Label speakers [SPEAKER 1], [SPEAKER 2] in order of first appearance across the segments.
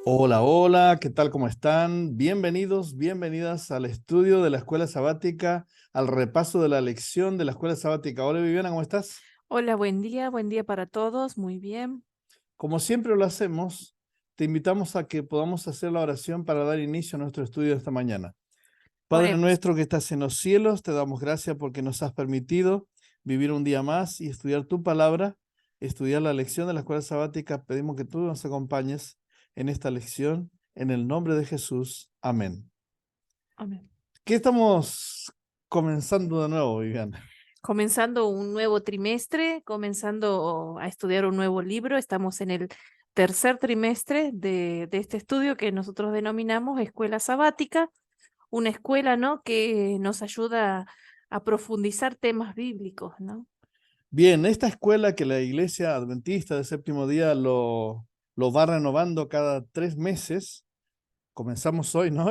[SPEAKER 1] Hola, hola, ¿qué tal? ¿Cómo están? Bienvenidos, bienvenidas al estudio de la Escuela Sabática, al repaso de la lección de la Escuela Sabática. Hola, Viviana, ¿cómo estás?
[SPEAKER 2] Hola, buen día para todos, muy bien.
[SPEAKER 1] Como siempre lo hacemos, te invitamos a que podamos hacer la oración para dar inicio a nuestro estudio de esta mañana. Padre
[SPEAKER 2] Oremos.
[SPEAKER 1] nuestro que estás en los cielos, te damos gracias porque nos has permitido vivir un día más y estudiar tu palabra, estudiar la lección de la Escuela Sabática. Pedimos que tú nos acompañes en esta lección, en el nombre de Jesús. Amén.
[SPEAKER 2] Amén.
[SPEAKER 1] ¿Qué estamos comenzando de nuevo, Viviana?
[SPEAKER 2] Comenzando un nuevo trimestre, comenzando a estudiar un nuevo libro. Estamos en el tercer trimestre de este estudio que nosotros denominamos Escuela Sabática, una escuela, ¿no?, que nos ayuda a profundizar temas bíblicos, ¿no?
[SPEAKER 1] Bien, esta escuela que la Iglesia Adventista del Séptimo Día lo va renovando cada 3 meses. Comenzamos hoy, ¿no?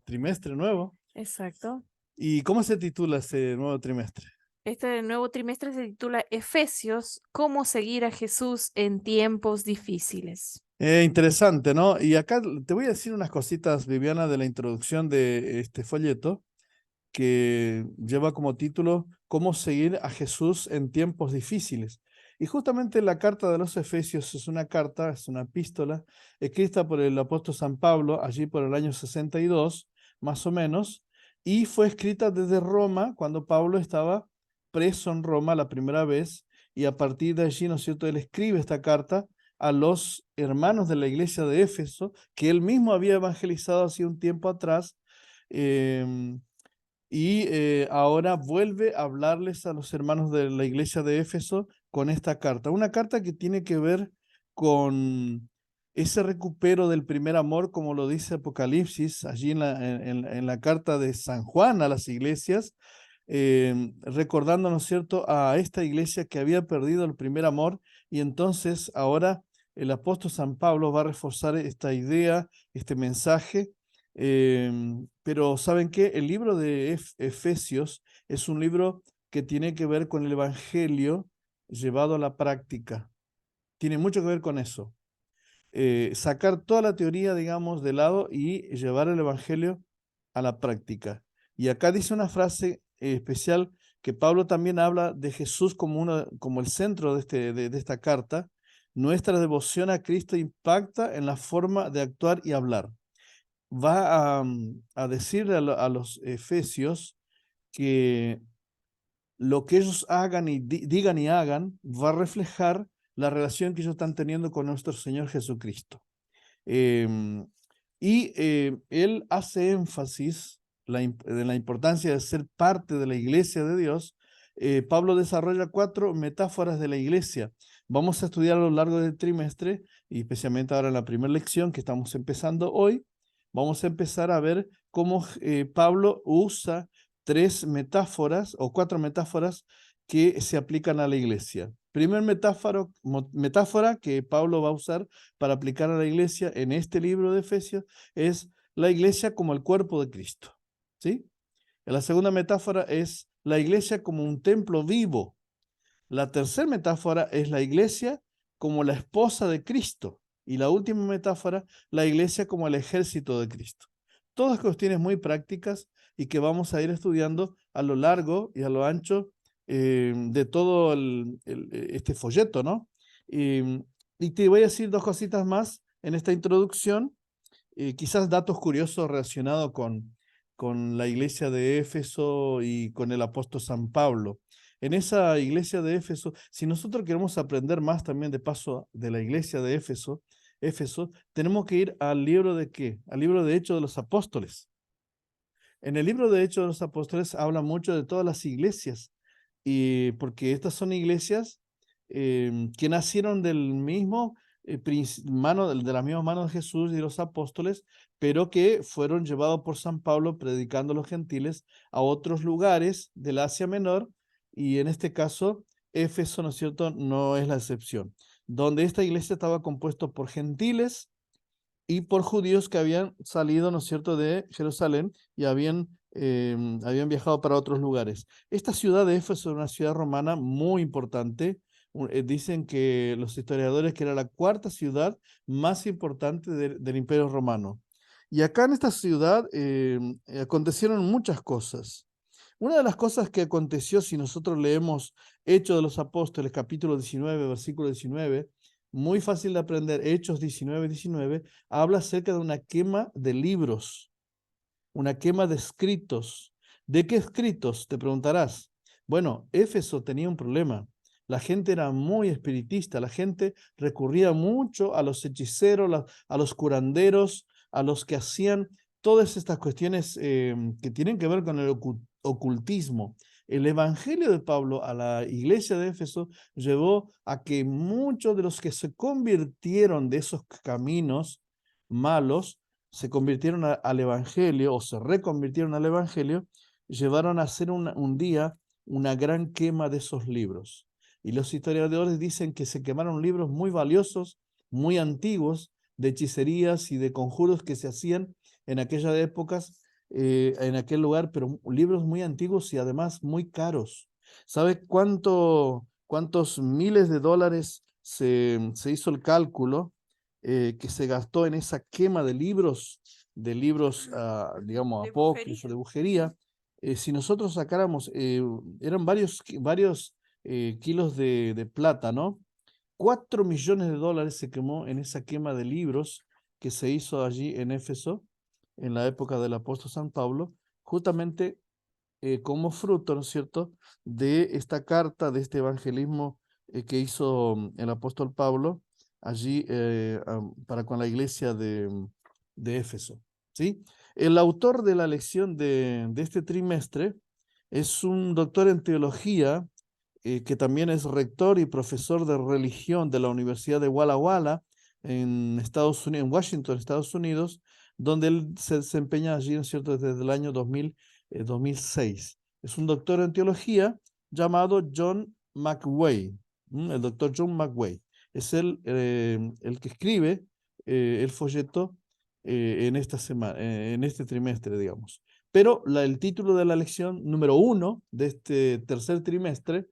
[SPEAKER 1] Trimestre nuevo.
[SPEAKER 2] Exacto.
[SPEAKER 1] ¿Y cómo se titula ese nuevo trimestre?
[SPEAKER 2] Este nuevo trimestre se titula Efesios, ¿cómo seguir a Jesús en tiempos difíciles?
[SPEAKER 1] Interesante, ¿no? Y acá te voy a decir unas cositas, Viviana, de la introducción de este folleto que lleva como título ¿Cómo seguir a Jesús en tiempos difíciles? Y justamente la carta de los Efesios es una carta, es una epístola escrita por el apóstol San Pablo allí por el año 62, más o menos, y fue escrita desde Roma cuando Pablo estaba preso en Roma la primera vez, y a partir de allí, ¿no es cierto?, él escribe esta carta a los hermanos de la iglesia de Éfeso, que él mismo había evangelizado hace un tiempo atrás. em, Ahora vuelve a hablarles a los hermanos de la iglesia de Éfeso con esta carta. Una carta que tiene que ver con ese recupero del primer amor, como lo dice Apocalipsis, allí en la carta de San Juan a las iglesias, recordando, ¿no es cierto?, a esta iglesia que había perdido el primer amor, y entonces ahora el apóstol San Pablo va a reforzar esta idea, este mensaje. Pero ¿saben qué? El libro de Efesios es un libro que tiene que ver con el Evangelio llevado a la práctica. Tiene mucho que ver con eso. Sacar toda la teoría, digamos, de lado y llevar el Evangelio a la práctica. Y acá dice una frase especial que Pablo también habla de Jesús como, como el centro de esta carta. Nuestra devoción a Cristo impacta en la forma de actuar y hablar. Va a decirle a los efesios que lo que ellos hagan y digan y hagan va a reflejar la relación que ellos están teniendo con nuestro Señor Jesucristo. Em, Él hace énfasis de la importancia de ser parte de la iglesia de Dios. Pablo desarrolla 4 metáforas de la iglesia. Vamos a estudiar a lo largo del trimestre, y especialmente ahora en la primera lección que estamos empezando hoy. Vamos a empezar a ver cómo Pablo usa 3 metáforas o 4 metáforas que se aplican a la iglesia. Primer metáfora que Pablo va a usar para aplicar a la iglesia en este libro de Efesios es la iglesia como el cuerpo de Cristo. ¿Sí? La segunda metáfora es la iglesia como un templo vivo. La tercera metáfora es la iglesia como la esposa de Cristo. Y la última metáfora, la iglesia como el ejército de Cristo. Todas cuestiones muy prácticas y que vamos a ir estudiando a lo largo y a lo ancho de todo este folleto, ¿no? Y te voy a decir 2 cositas más en esta introducción, quizás datos curiosos relacionados con la iglesia de Éfeso y con el apóstol San Pablo. En esa iglesia de Éfeso, si nosotros queremos aprender más también de paso de la iglesia de Éfeso, tenemos que ir al libro de ¿qué? Al libro de Hechos de los Apóstoles. En el libro de Hechos de los Apóstoles habla mucho de todas las iglesias, y porque estas son iglesias que nacieron del mismo de la misma mano de Jesús y de los apóstoles, pero que fueron llevados por San Pablo predicando a los gentiles a otros lugares del Asia Menor, y en este caso Éfeso, ¿no es cierto?, no es la excepción, donde esta iglesia estaba compuesta por gentiles y por judíos que habían salido, ¿no es cierto?, de Jerusalén y habían viajado para otros lugares. Esta ciudad de Éfeso era una ciudad romana muy importante, Dicen que los historiadores que era la cuarta ciudad más importante del Imperio Romano. Y acá en esta ciudad acontecieron muchas cosas. Una de las cosas que aconteció, si nosotros leemos Hechos de los Apóstoles, capítulo 19, versículo 19, muy fácil de aprender, Hechos 19, 19, habla acerca de una quema de libros, una quema de escritos. ¿De qué escritos? Te preguntarás. Bueno, Éfeso tenía un problema. La gente era muy espiritista, la gente recurría mucho a los hechiceros, a los curanderos, a los que hacían todas estas cuestiones que tienen que ver con el ocultismo. El evangelio de Pablo a la iglesia de Éfeso llevó a que muchos de los que se convirtieron de esos caminos malos se convirtieron al evangelio o se reconvirtieron al evangelio, llevaron a hacer un día una gran quema de esos libros. Y los historiadores dicen que se quemaron libros muy valiosos, muy antiguos, de hechicerías y de conjuros que se hacían en aquellas épocas, en aquel lugar, pero libros muy antiguos y además muy caros. ¿Sabe cuántos miles de dólares se hizo el cálculo que se gastó en esa quema de libros, digamos,
[SPEAKER 2] De
[SPEAKER 1] apócrifos, de
[SPEAKER 2] brujería.
[SPEAKER 1] brujería? Si nosotros sacáramos, eran varios kilos de plata, ¿no? 4 millones de dólares se quemó en esa quema de libros que se hizo allí en Éfeso en la época del apóstol San Pablo, justamente como fruto, ¿no es cierto?, de esta carta, de este evangelismo que hizo el apóstol Pablo allí para con la iglesia de Éfeso, ¿sí? El autor de la lección de este trimestre es un doctor en teología que también es rector y profesor de religión de la Universidad de Walla Walla en Estados Unidos, en Washington, Estados Unidos, donde él se desempeña allí, ¿no es cierto?, desde el año 2006. Es un doctor en teología llamado John McWay, el doctor John McWay. Es el que escribe el folleto en esta semana, en este trimestre, digamos. Pero el título de la lección número 1 de este tercer trimestre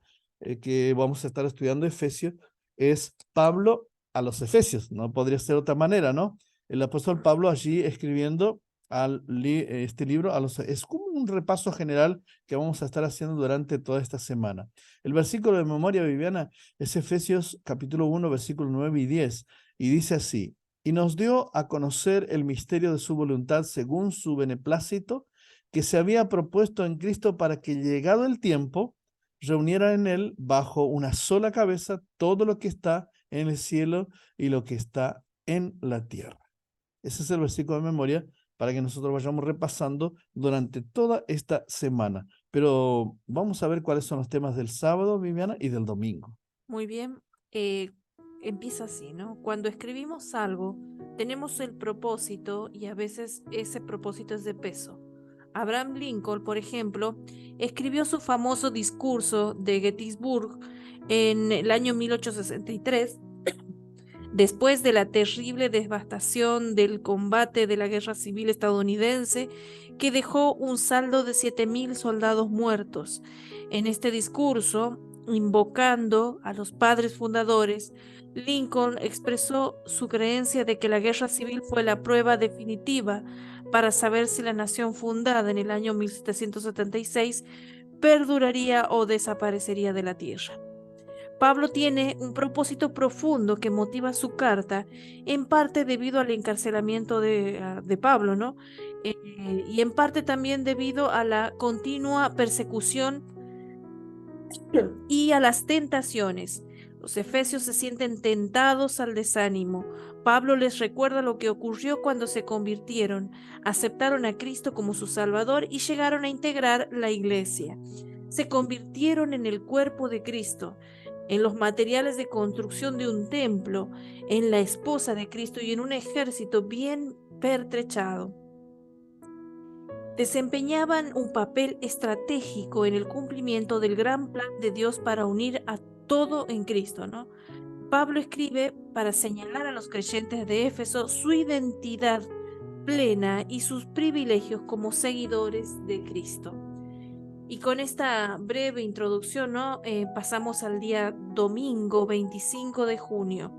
[SPEAKER 1] que vamos a estar estudiando Efesios es Pablo a los Efesios. No podría ser de otra manera, ¿no? El apóstol Pablo allí escribiendo este libro es como un repaso general que vamos a estar haciendo durante toda esta semana. El versículo de memoria, Viviana, es Efesios capítulo 1, versículo 9 y 10, y dice así: y nos dio a conocer el misterio de su voluntad según su beneplácito, que se había propuesto en Cristo para que, llegado el tiempo, reuniera en él bajo una sola cabeza todo lo que está en el cielo y lo que está en la tierra. Ese es el versículo de memoria para que nosotros vayamos repasando durante toda esta semana. Pero vamos a ver cuáles son los temas del sábado, Viviana, y del domingo.
[SPEAKER 2] Muy bien, eh, empieza así, ¿no? Cuando escribimos algo, tenemos el propósito y a veces ese propósito es de peso. Abraham Lincoln, por ejemplo, escribió su famoso discurso de Gettysburg en el año 1863, después de la terrible devastación del combate de la Guerra Civil estadounidense, que dejó un saldo de 7.000 soldados muertos. En este discurso, invocando a los padres fundadores, Lincoln expresó su creencia de que la Guerra Civil fue la prueba definitiva para saber si la nación fundada en el año 1776 perduraría o desaparecería de la tierra. Pablo tiene un propósito profundo que motiva su carta, en parte debido al encarcelamiento de Pablo, ¿no? Y en parte también debido a la continua persecución y a las tentaciones. Los efesios se sienten tentados al desánimo. Pablo les recuerda lo que ocurrió cuando se convirtieron, aceptaron a Cristo como su Salvador y llegaron a integrar la iglesia. Se convirtieron en el cuerpo de Cristo, en los materiales de construcción de un templo, en la esposa de Cristo y en un ejército bien pertrechado. Desempeñaban un papel estratégico en el cumplimiento del gran plan de Dios para unir a todo en Cristo, ¿no? Pablo escribe para señalar a los creyentes de Éfeso su identidad plena y sus privilegios como seguidores de Cristo. Y con esta breve introducción, ¿no? Pasamos al día domingo 25 de junio.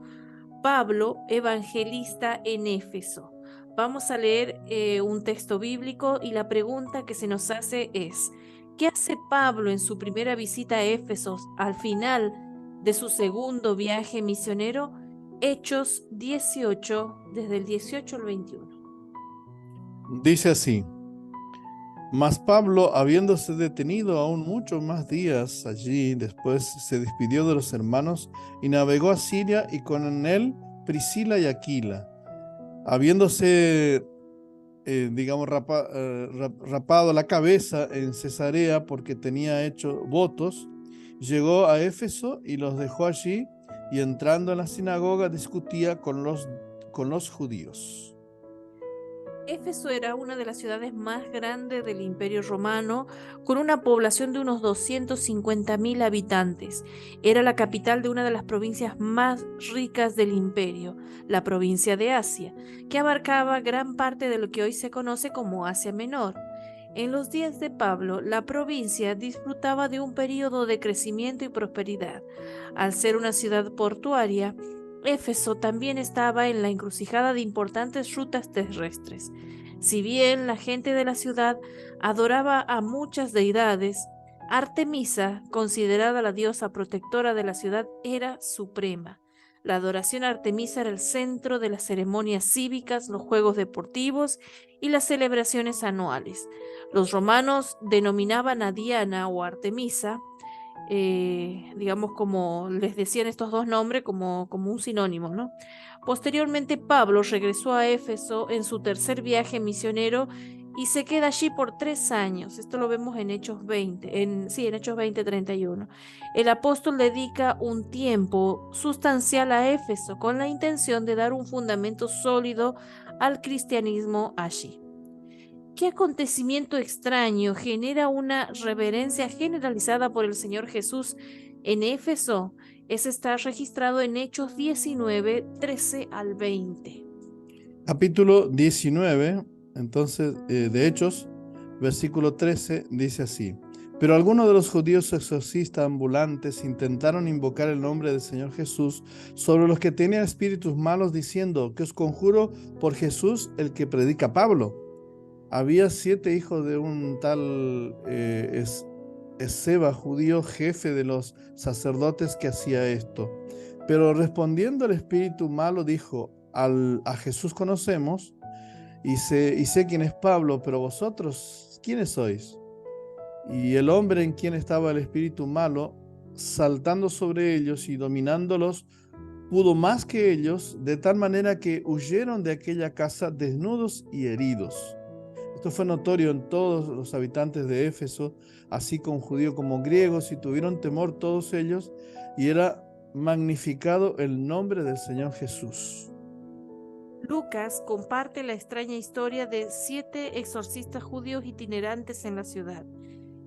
[SPEAKER 2] Pablo, evangelista en Éfeso. Vamos a leer un texto bíblico y la pregunta que se nos hace es, ¿qué hace Pablo en su primera visita a Éfeso al final de su segundo viaje misionero? Hechos 18, desde el 18 al 21.
[SPEAKER 1] Dice así: Mas Pablo, habiéndose detenido aún muchos más días allí, después se despidió de los hermanos y navegó a Siria, y con él Priscila y Aquila. Habiéndose, rapado la cabeza en Cesarea porque tenía hecho votos, llegó a Éfeso y los dejó allí, y entrando en la sinagoga discutía con los judíos.
[SPEAKER 2] Éfeso era una de las ciudades más grandes del Imperio Romano, con una población de unos 250.000 habitantes. Era la capital de una de las provincias más ricas del imperio, la provincia de Asia, que abarcaba gran parte de lo que hoy se conoce como Asia Menor. En los días de Pablo, la provincia disfrutaba de un período de crecimiento y prosperidad. Al ser una ciudad portuaria, Éfeso también estaba en la encrucijada de importantes rutas terrestres. Si bien la gente de la ciudad adoraba a muchas deidades, Artemisa, considerada la diosa protectora de la ciudad, era suprema. La adoración a Artemisa era el centro de las ceremonias cívicas, los juegos deportivos y las celebraciones anuales. Los romanos denominaban a Diana o Artemisa, digamos, como les decían estos dos nombres, como un sinónimo, ¿no? Posteriormente, Pablo regresó a Éfeso en su tercer viaje misionero y se queda allí por 3 años. Esto lo vemos en Hechos 20, en Hechos 20:31. El apóstol dedica un tiempo sustancial a Éfeso con la intención de dar un fundamento sólido al cristianismo allí. ¿Qué acontecimiento extraño genera una reverencia generalizada por el Señor Jesús en Éfeso? Ese está registrado en Hechos 19, 13 al 20.
[SPEAKER 1] Capítulo 19, entonces, de Hechos, versículo 13, dice así: Pero algunos de los judíos exorcistas ambulantes intentaron invocar el nombre del Señor Jesús sobre los que tenían espíritus malos, diciendo: que os conjuro por Jesús, el que predica Pablo. Había 7 hijos de un tal Esceva, judío, jefe de los sacerdotes, que hacía esto. Pero respondiendo el espíritu malo, dijo: a Jesús conocemos, y sé quién es Pablo, pero vosotros, ¿quiénes sois? Y el hombre en quien estaba el espíritu malo, saltando sobre ellos y dominándolos, pudo más que ellos, de tal manera que huyeron de aquella casa desnudos y heridos. Esto fue notorio en todos los habitantes de Éfeso, así con judíos como griegos, y tuvieron temor todos ellos, y era magnificado el nombre del Señor Jesús.
[SPEAKER 2] Lucas comparte la extraña historia de 7 exorcistas judíos itinerantes en la ciudad.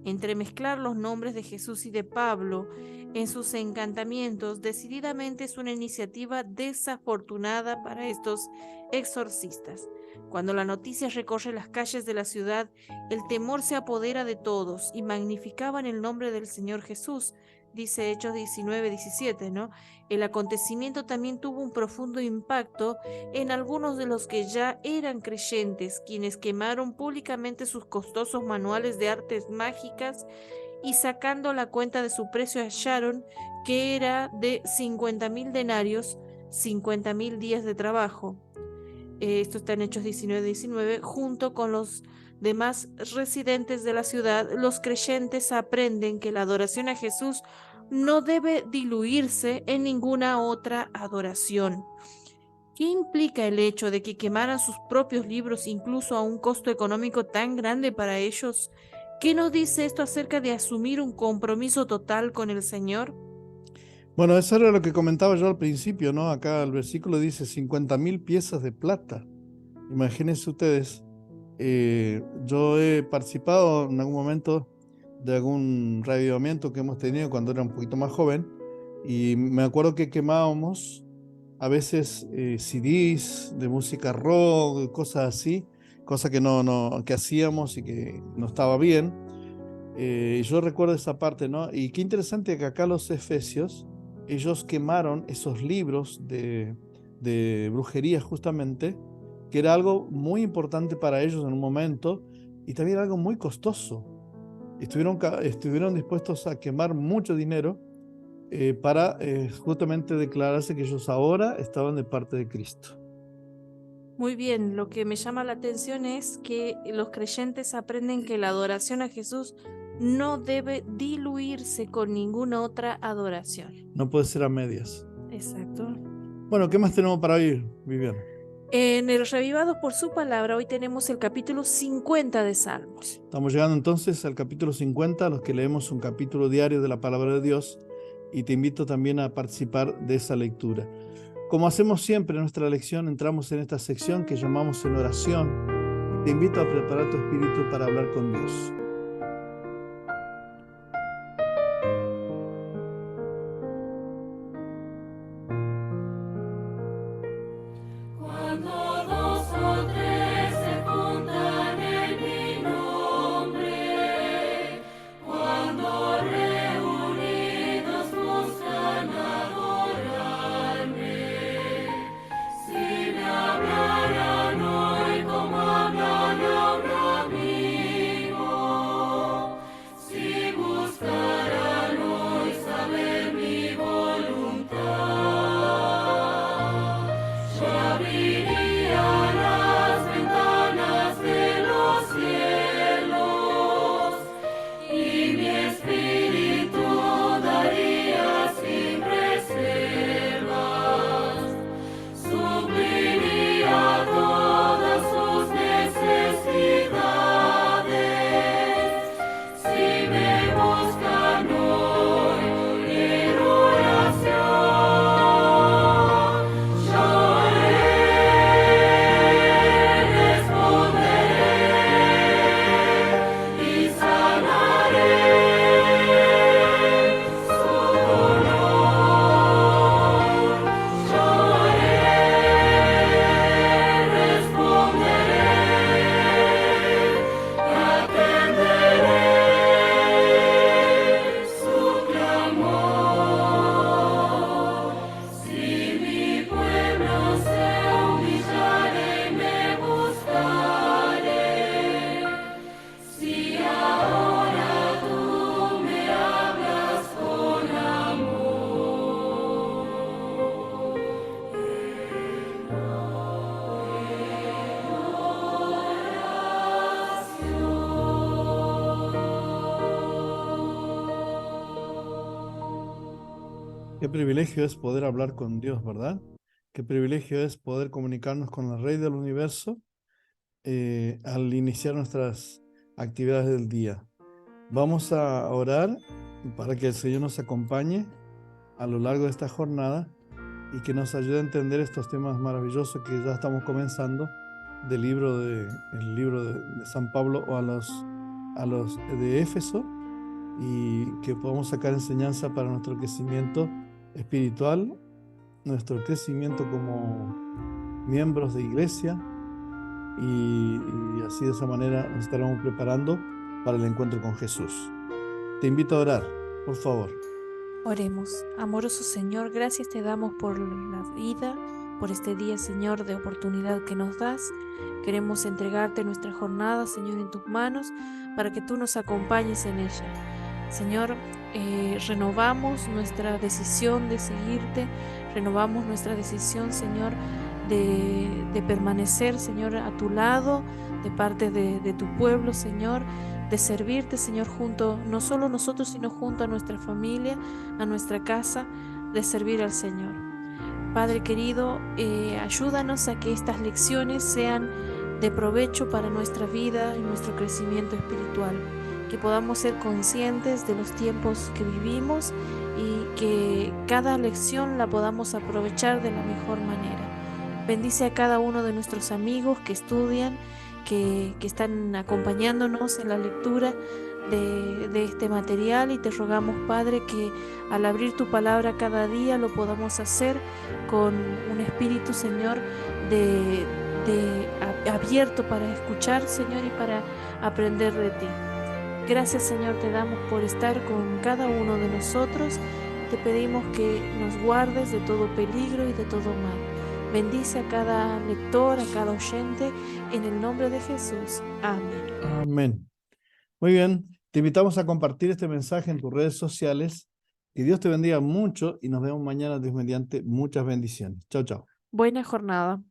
[SPEAKER 2] Entremezclar los nombres de Jesús y de Pablo en sus encantamientos decididamente es una iniciativa desafortunada para estos exorcistas. Cuando la noticia recorre las calles de la ciudad, el temor se apodera de todos y magnificaban el nombre del Señor Jesús, dice Hechos 19:17, ¿no? El acontecimiento también tuvo un profundo impacto en algunos de los que ya eran creyentes, quienes quemaron públicamente sus costosos manuales de artes mágicas y, sacando la cuenta de su precio, hallaron que era de 50.000 denarios, 50.000 días de trabajo. Esto está en Hechos 19:19. Junto con los demás residentes de la ciudad, los creyentes aprenden que la adoración a Jesús no debe diluirse en ninguna otra adoración. ¿Qué implica el hecho de que quemaran sus propios libros incluso a un costo económico tan grande para ellos? ¿Qué nos dice esto acerca de asumir un compromiso total con el Señor?
[SPEAKER 1] Bueno, eso era lo que comentaba yo al principio, ¿no? Acá el versículo dice 50.000 piezas de plata. Imagínense ustedes, yo he participado en algún momento de algún reavivamiento que hemos tenido cuando era un poquito más joven, y me acuerdo que quemábamos a veces CDs de música rock, cosas así, cosas que que hacíamos y que no estaba bien. Y yo recuerdo esa parte, ¿no? Y qué interesante que acá los efesios, ellos quemaron esos libros de brujería justamente, que era algo muy importante para ellos en un momento y también algo muy costoso. Estuvieron dispuestos a quemar mucho dinero para justamente declararse que ellos ahora estaban de parte de Cristo.
[SPEAKER 2] Muy bien, lo que me llama la atención es que los creyentes aprenden que la adoración a Jesús no debe diluirse con ninguna otra adoración.
[SPEAKER 1] No puede ser a medias.
[SPEAKER 2] Exacto.
[SPEAKER 1] Bueno, ¿qué más tenemos para oír, Viviana?
[SPEAKER 2] En el Revivados por su palabra, hoy tenemos el capítulo 50 de Salmos.
[SPEAKER 1] Estamos llegando entonces al capítulo 50, los que leemos un capítulo diario de la palabra de Dios, y te invito también a participar de esa lectura. Como hacemos siempre en nuestra lección, entramos en esta sección que llamamos en oración. Te invito a preparar tu espíritu para hablar con Dios. Qué privilegio es poder hablar con Dios, ¿verdad? Qué privilegio es poder comunicarnos con el Rey del Universo al iniciar nuestras actividades del día. Vamos a orar para que el Señor nos acompañe a lo largo de esta jornada y que nos ayude a entender estos temas maravillosos que ya estamos comenzando el libro de San Pablo o a los de Éfeso, y que podamos sacar enseñanza para nuestro crecimiento espiritual, nuestro crecimiento como miembros de iglesia, y así de esa manera nos estaremos preparando para el encuentro con Jesús. Te invito a orar, por favor.
[SPEAKER 2] Oremos. Amoroso Señor, gracias te damos por la vida, por este día, Señor, de oportunidad que nos das. Queremos entregarte nuestra jornada, Señor, en tus manos, para que tú nos acompañes en ella. Señor, renovamos nuestra decisión de seguirte, renovamos nuestra decisión, Señor, de permanecer, Señor, a tu lado, de parte de tu pueblo, Señor, de servirte, Señor, junto, no solo nosotros, sino junto a nuestra familia, a nuestra casa, de servir al Señor. Padre querido, ayúdanos a que estas lecciones sean de provecho para nuestra vida y nuestro crecimiento espiritual, que podamos ser conscientes de los tiempos que vivimos y que cada lección la podamos aprovechar de la mejor manera. Bendice a cada uno de nuestros amigos que estudian, que están acompañándonos en la lectura de este material, y te rogamos, Padre, que al abrir tu palabra cada día lo podamos hacer con un espíritu, Señor, abierto para escuchar, Señor, y para aprender de ti. Gracias, Señor, te damos por estar con cada uno de nosotros. Te pedimos que nos guardes de todo peligro y de todo mal. Bendice a cada lector, a cada oyente, en el nombre de Jesús. Amén.
[SPEAKER 1] Amén. Muy bien, te invitamos a compartir este mensaje en tus redes sociales. Que Dios te bendiga mucho y nos vemos mañana, Dios mediante. Muchas bendiciones. Chao, chao.
[SPEAKER 2] Buena jornada.